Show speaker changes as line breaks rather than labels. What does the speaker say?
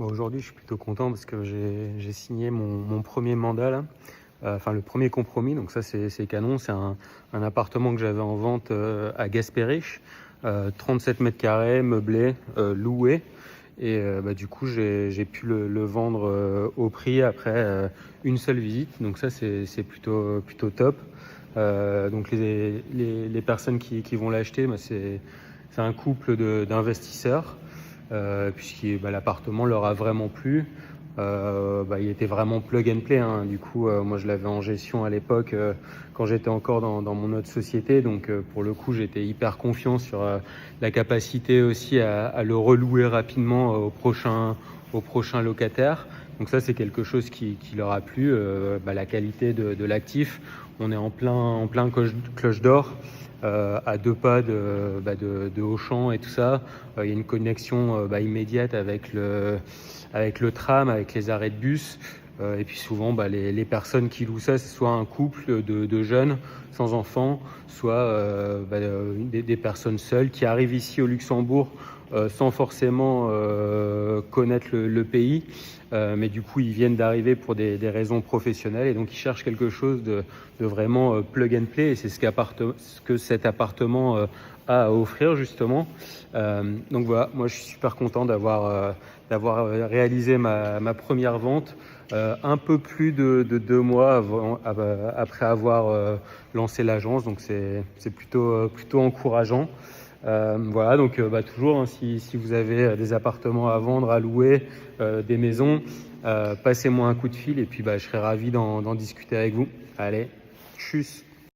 Bon, aujourd'hui, je suis plutôt content parce que j'ai signé mon premier mandat là. Enfin, le premier compromis. Donc ça, c'est canon. C'est un appartement que j'avais en vente à Gasperich, 37 mètres carrés, meublé, loué. Et du coup, j'ai pu le vendre au prix après une seule visite. Donc ça, c'est plutôt top. Donc les personnes qui vont l'acheter, c'est un couple d'investisseurs. L'appartement leur a vraiment plu. Il était vraiment plug and play, hein. Du coup, moi je l'avais en gestion à l'époque quand j'étais encore dans mon autre société. Donc pour le coup, j'étais hyper confiant sur la capacité aussi à le relouer rapidement au prochain locataire. Donc ça, c'est quelque chose qui leur a plu. La qualité de l'actif, on est en plein cloche d'or. À 2 pas de Auchan et tout ça. Il y a une connexion immédiate avec le tram, avec les arrêts de bus. Et puis souvent, les personnes qui louent ça, c'est soit un couple de jeunes sans enfants, soit des personnes seules qui arrivent ici au Luxembourg sans forcément connaître le pays. Mais du coup, ils viennent d'arriver pour des raisons professionnelles et donc ils cherchent quelque chose de vraiment plug and play. Et c'est ce que cet appartement a à offrir justement. Donc voilà, moi je suis super content d'avoir réalisé ma première vente un peu plus de 2 mois après avoir lancé l'agence. Donc c'est plutôt encourageant. Voilà, donc toujours, hein, si vous avez des appartements à vendre, à louer, des maisons, passez-moi un coup de fil et puis je serai ravi d'en discuter avec vous. Allez, tchuss!